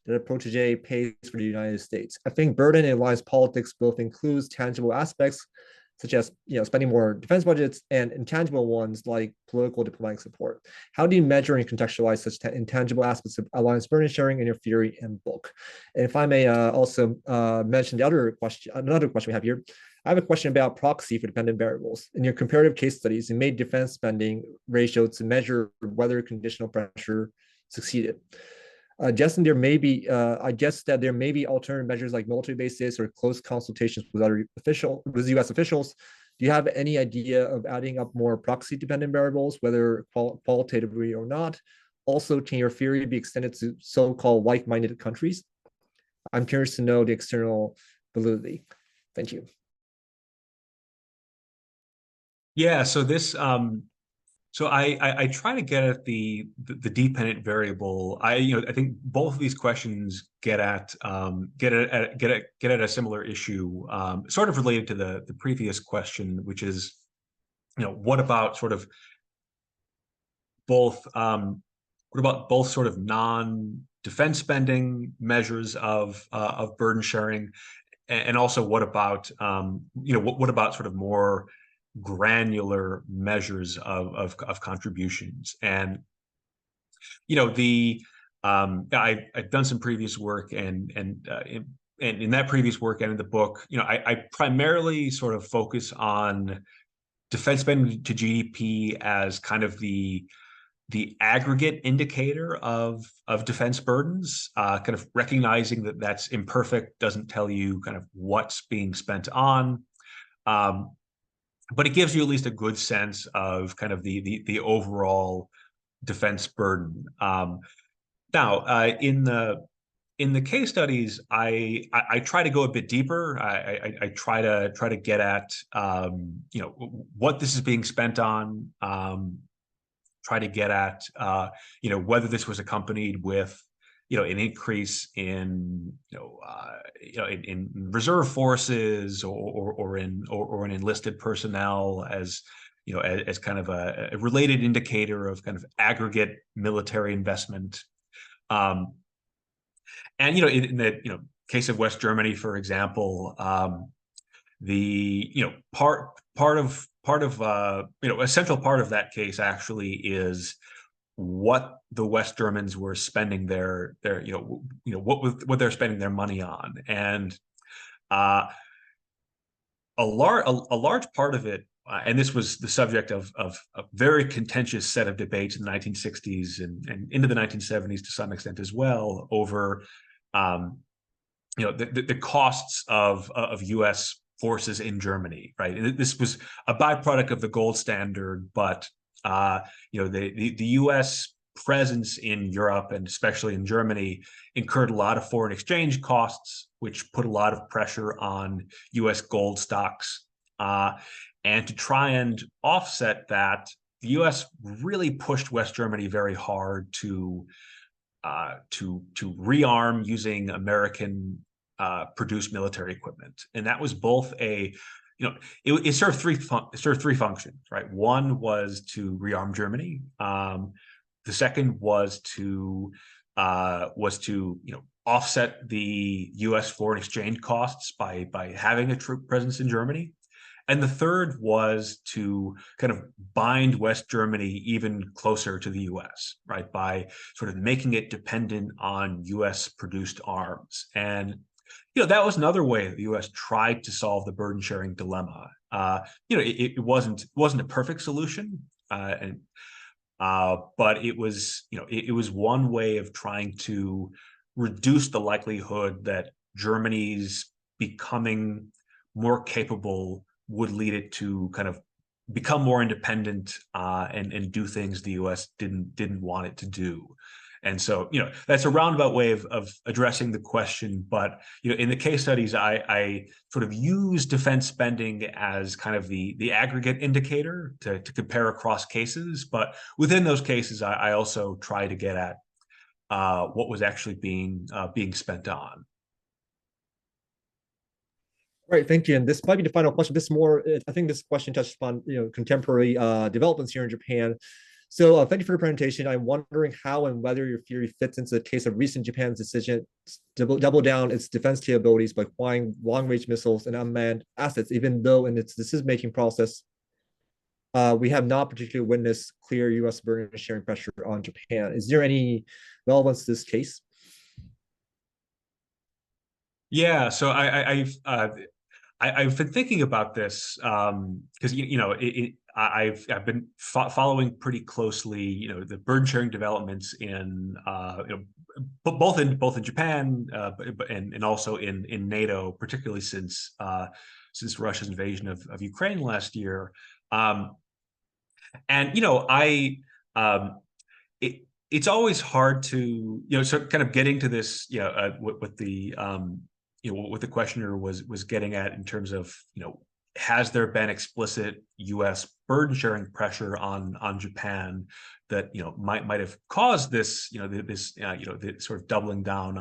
that a protege pays for the United States. I think burden in alliance politics both includes tangible aspects such as spending more defense budgets, and intangible ones like political diplomatic support. How do you measure and contextualize such intangible aspects of alliance burden sharing in your theory and book? And if I may also mention another question we have here. I have a question about proxy for dependent variables. In your comparative case studies, you made defense spending ratio to measure whether conditional pressure succeeded. I guess that there may be alternative measures like military bases or close consultations with U.S. officials. Do you have any idea of adding up more proxy dependent variables, whether qualitatively or not? Also, can your theory be extended to so-called like-minded countries? I'm curious to know the external validity. Thank you. Yeah, so this so I try to get at the dependent variable. I think both of these questions get at a similar issue, sort of related to the previous question, which is, what about sort of both sort of non-defense spending measures of burden sharing, and also what about what about sort of more granular measures of contributions? And I've done some previous work, and in that previous work and in the book, I primarily sort of focus on defense spending to GDP as kind of the aggregate indicator of defense burdens, kind of recognizing that that's imperfect, doesn't tell you kind of what's being spent on. But it gives you at least a good sense of kind of the overall defense burden. Now, in the case studies, I try to go a bit deeper. I try to get at what this is being spent on. Try to get at whether this was accompanied with an increase in in reserve forces or in enlisted personnel, as as kind of a related indicator of kind of aggregate military investment. And in the case of West Germany, for example, the part of a central part of that case actually is what the West Germans were spending what they're spending their money on. And a large part of it, and this was the subject of a very contentious set of debates in the 1960s and into the 1970s to some extent as well, over the costs of U.S. forces in Germany, right? This was a byproduct of the gold standard, but the U.S. presence in Europe, and especially in Germany, incurred a lot of foreign exchange costs, which put a lot of pressure on U.S. gold stocks. And to try and offset that, the U.S. really pushed West Germany very hard to rearm using American produced military equipment, and that was both it served three functions, right? One was to rearm Germany. The second was to offset the U.S. foreign exchange costs by having a troop presence in Germany. And the third was to kind of bind West Germany even closer to the U.S., right, by sort of making it dependent on U.S. produced arms. And that was another way the U.S. tried to solve the burden sharing dilemma. It wasn't a perfect solution, but it was one way of trying to reduce the likelihood that Germany's becoming more capable would lead it to kind of become more independent and do things the U.S. didn't want it to do. And so, that's a roundabout way of addressing the question. But, in the case studies, I sort of use defense spending as kind of the aggregate indicator to compare across cases. But within those cases, I also try to get at what was actually being spent on. Right, thank you. And this might be the final question. I think this question touched upon contemporary developments here in Japan. So thank you for the presentation. I'm wondering how and whether your theory fits into the case of recent Japan's decision to double down its defense capabilities by acquiring long-range missiles and unmanned assets, even though in its decision-making process, we have not particularly witnessed clear U.S. burden sharing pressure on Japan. Is there any relevance to this case? Yeah, so I've been thinking about this because I've been following pretty closely the burden sharing developments in both in Japan and also in NATO, particularly since Russia's invasion of Ukraine last year. It's always hard to sort of kind of getting to this with the what the questioner was getting at in terms of has there been explicit U.S. burden sharing pressure on Japan that might have caused this this sort of doubling down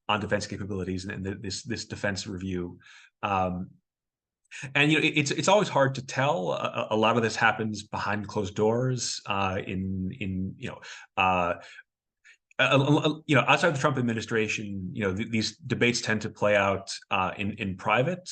on defense capabilities and this defense review. And it's always hard to tell. A lot of this happens behind closed doors. Outside the Trump administration, these debates tend to play out in private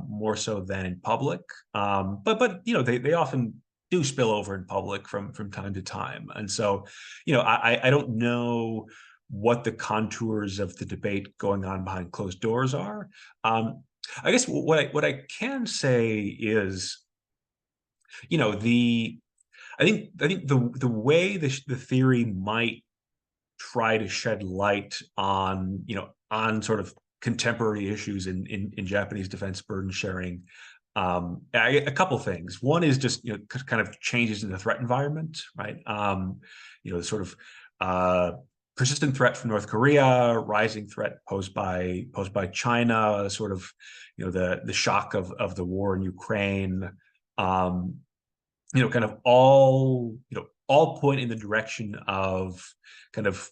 more so than in public. But they often do spill over in public from time to time. And so, I don't know what the contours of the debate going on behind closed doors are. I guess what I can say is, I think the way the theory might try to shed light on sort of contemporary issues in Japanese defense burden sharing. A couple things. One is just kind of changes in the threat environment, right? The sort of persistent threat from North Korea, rising threat posed by China, sort of the shock of the war in Ukraine, kind of all point in the direction of kind of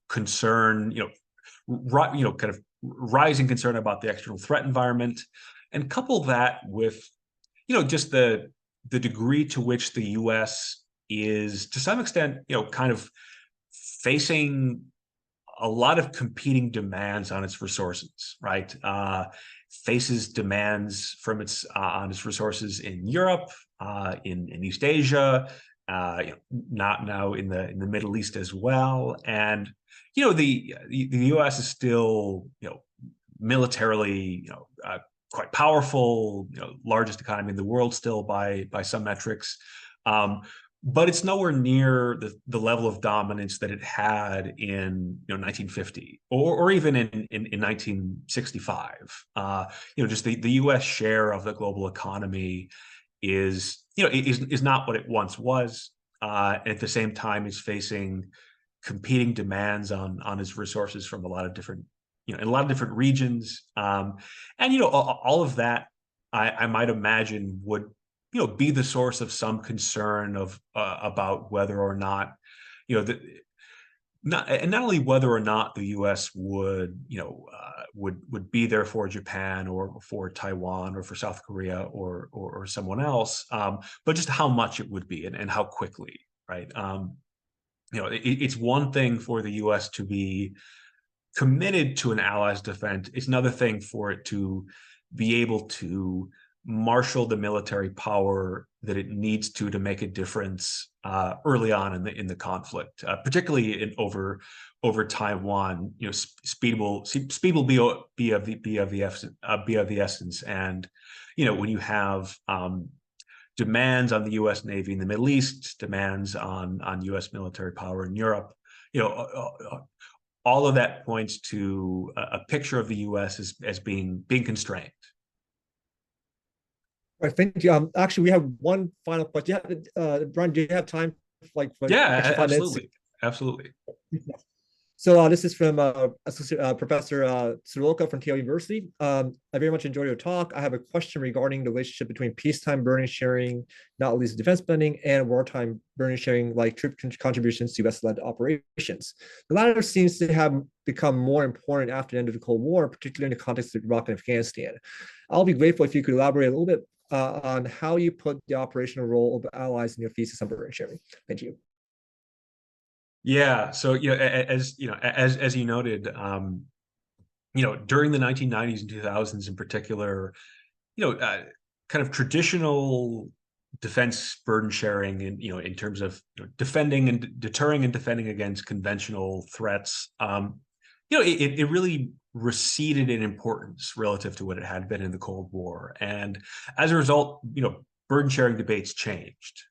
concern, kind of rising concern about the external threat environment, and couple that with just the degree to which the U.S. is to some extent kind of facing a lot of competing demands on its resources, right? Faces demands from on its resources in Europe, in East Asia, not now in the Middle East as well, and the U.S. is still militarily quite powerful, largest economy in the world still by some metrics. But it's nowhere near the level of dominance that it had in 1950 or even in 1965. Just the U.S. share of the global economy is not what it once was. At the same time, it's facing competing demands on its resources from a lot of different in a lot of different regions, and all of that I might imagine would be the source of some concern of about whether or not not only whether or not the U.S. would be there for Japan or for Taiwan or for South Korea or someone else, but just how much it would be and how quickly, right? It's one thing for the U.S. to be committed to an ally's defense. It's another thing for it to be able to marshal the military power that it needs to make a difference early on in the conflict, particularly over Taiwan. Speed will be of the essence, and when you have demands on the U.S. Navy in the Middle East, demands on U.S. military power in Europe, all of that points to a picture of the U.S. as being constrained. All right, thank you. Actually, we have one final question. Brian, do you have time? Yeah, absolutely. Absolutely. So this is from Professor Tsuruoka from Keio University. I very much enjoyed your talk. I have a question regarding the relationship between peacetime burden sharing, not least defense spending, and wartime burden sharing, like troop contributions to U.S.-led operations. The latter seems to have become more important after the end of the Cold War, particularly in the context of Iraq and Afghanistan. I'll be grateful if you could elaborate a little bit on how you put the operational role of allies in your thesis on burden sharing. Thank you. Yeah. So, as you noted, during the 1990s and 2000s in particular, kind of traditional defense burden sharing and, in terms of defending and deterring and defending against conventional threats, it really receded in importance relative to what it had been in the Cold War. And as a result, burden sharing debates changed.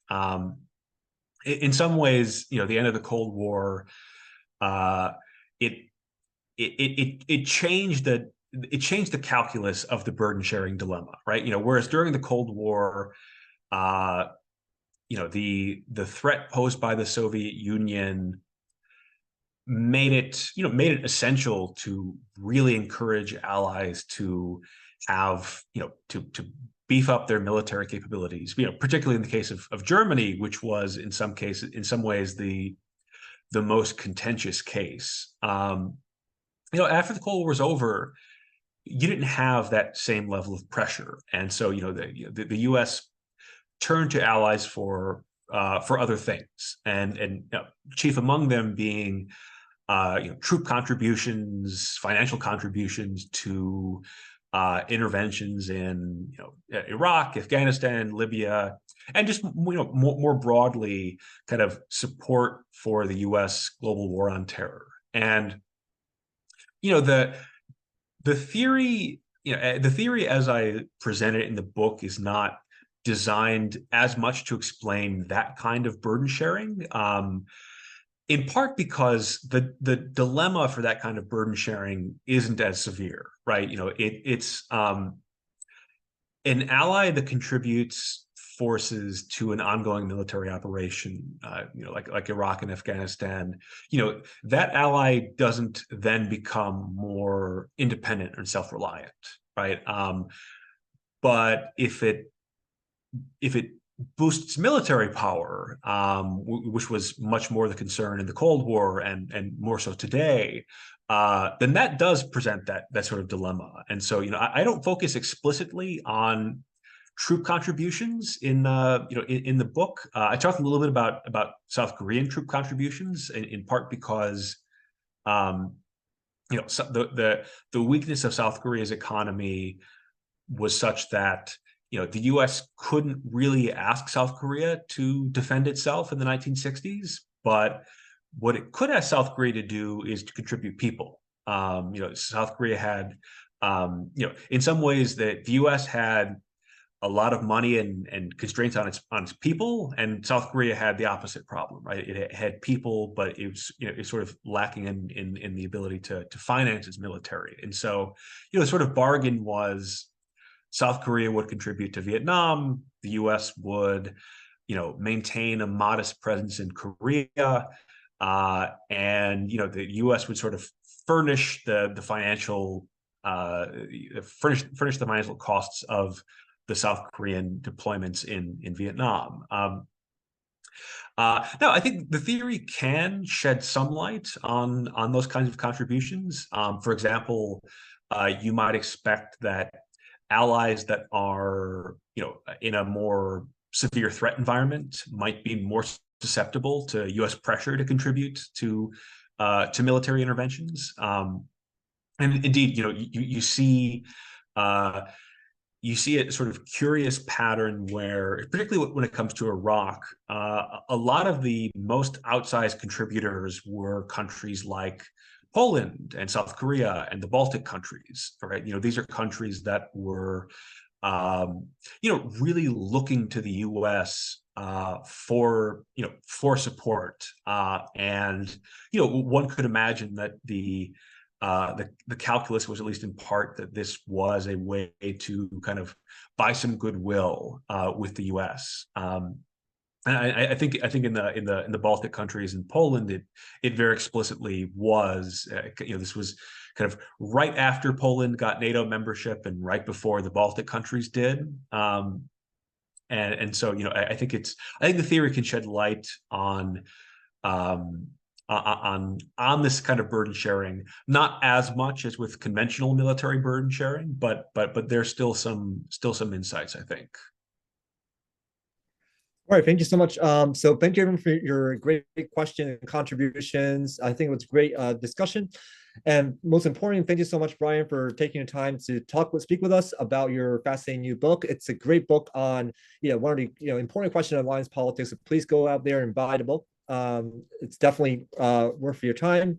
In some ways, the end of the Cold War, it changed the calculus of the burden sharing dilemma, right? Whereas during the Cold War, the threat posed by the Soviet Union made it essential to really encourage allies to have, to beef up their military capabilities, particularly in the case of Germany, which was in some ways the most contentious case. After the Cold War was over, you didn't have that same level of pressure, and so the U.S. turned to allies for other things, and chief among them being troop contributions, financial contributions to interventions in Iraq, Afghanistan, Libya, and just more broadly, kind of support for the U.S. global war on terror. And the theory, as I present it in the book, is not designed as much to explain that kind of burden sharing. In part because the dilemma for that kind of burden sharing isn't as severe, right? It's an ally that contributes forces to an ongoing military operation, like Iraq and Afghanistan. That ally doesn't then become more independent and self-reliant, right? But if it boosts military power, which was much more the concern in the Cold War and more so today, then that does present that sort of dilemma. And so, I don't focus explicitly on troop contributions in the book. I talk a little bit about South Korean troop contributions, in part because the weakness of South Korea's economy was such that the U.S. couldn't really ask South Korea to defend itself in the 1960s, but what it could ask South Korea to do is to contribute people. South Korea had, in some ways, the U.S. had a lot of money and constraints on its people, and South Korea had the opposite problem, right? It had people, but it was it's sort of lacking in the ability to finance its military. And so, the sort of bargain was South Korea would contribute to Vietnam, the U.S. would, maintain a modest presence in Korea, and the U.S. would sort of furnish the financial furnish the financial costs of the South Korean deployments in Vietnam. Now, I think the theory can shed some light on those kinds of contributions. For example, you might expect that allies that are, in a more severe threat environment might be more susceptible to U.S. pressure to contribute to military interventions. And indeed, you see a sort of curious pattern where, particularly when it comes to Iraq, a lot of the most outsized contributors were countries like Poland and South Korea and the Baltic countries, right? These are countries that were, really looking to the U.S. For support, and one could imagine that the calculus was, at least in part, that this was a way to kind of buy some goodwill with the U.S. And I think in the Baltic countries and Poland, it very explicitly was. This was kind of right after Poland got NATO membership and right before the Baltic countries did. And so I think the theory can shed light on on this kind of burden sharing, not as much as with conventional military burden sharing, but there's still some insights, I think. All right, thank you so much. So thank you everyone for your great question and contributions. I think it was great discussion. And most importantly, thank you so much, Brian, for taking the time to speak with us about your fascinating new book. It's a great book on, one of the important questions of alliance politics. So please go out there and buy the book. It's definitely worth your time.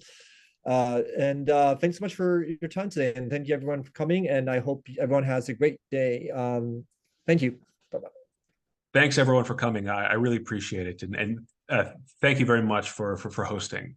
And thanks so much for your time today. And thank you everyone for coming. And I hope everyone has a great day. Thank you. Bye-bye. Thanks everyone for coming. I really appreciate it. And thank you very much for hosting.